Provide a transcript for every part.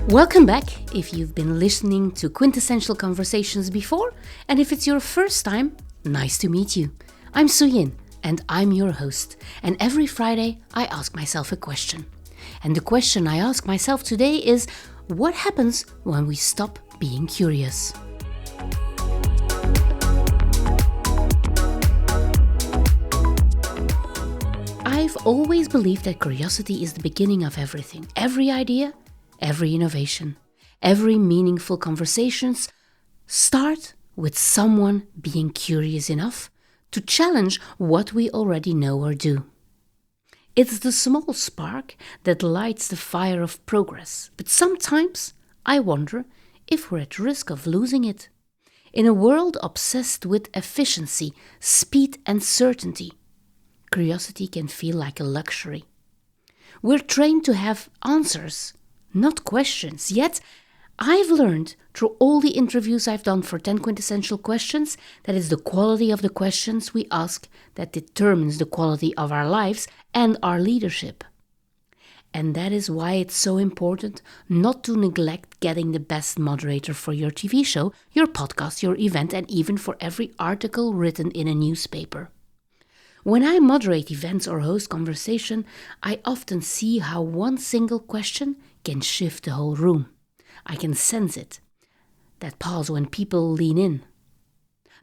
Welcome back if you've been listening to Quintessential Conversations before, and if it's your first time, nice to meet you. I'm Suyin, and I'm your host, and every Friday I ask myself a question. And the question I ask myself today is, what happens when we stop being curious? I've always believed that curiosity is the beginning of everything, every idea, every innovation, every meaningful conversations start with someone being curious enough to challenge what we already know or do. It's the small spark that lights the fire of progress, but sometimes I wonder if we're at risk of losing it. In a world obsessed with efficiency, speed and certainty, curiosity can feel like a luxury. We're trained to have answers, not questions. Yet, I've learned through all the interviews I've done for 10 Quintessential Questions that it's the quality of the questions we ask that determines the quality of our lives and our leadership. And that is why it's so important not to neglect getting the best moderator for your TV show, your podcast, your event, and even for every article written in a newspaper. When I moderate events or host conversation, I often see how one single question can shift the whole room. I can sense it. That pause when people lean in.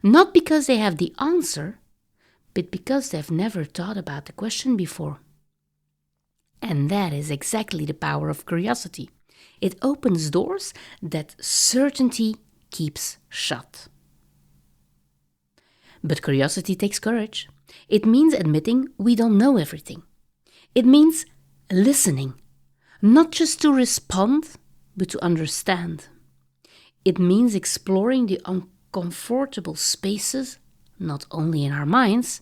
Not because they have the answer, but because they've never thought about the question before. And that is exactly the power of curiosity. It opens doors that certainty keeps shut. But curiosity takes courage. It means admitting we don't know everything. It means listening, not just to respond, but to understand. It means exploring the uncomfortable spaces, not only in our minds,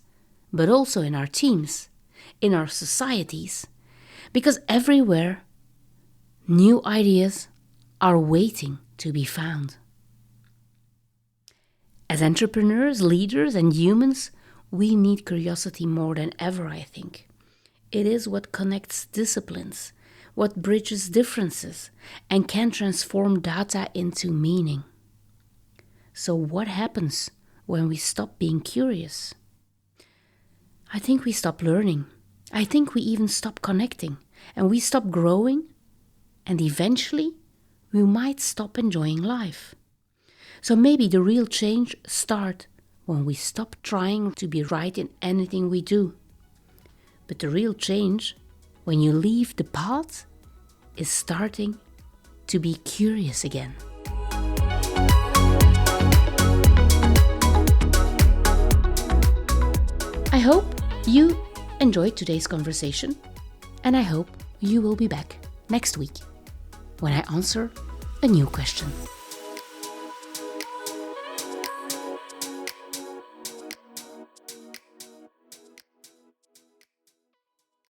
but also in our teams, in our societies, because everywhere, new ideas are waiting to be found. As entrepreneurs, leaders, and humans, we need curiosity more than ever, I think. It is what connects disciplines, what bridges differences, and can transform data into meaning. So what happens when we stop being curious? I think we stop learning. I think we even stop connecting, and we stop growing, and eventually we might stop enjoying life. So maybe the real change starts when we stop trying to be right in anything we do. But the real change, when you leave the path, is starting to be curious again. I hope you enjoyed today's conversation, and I hope you will be back next week when I answer a new question.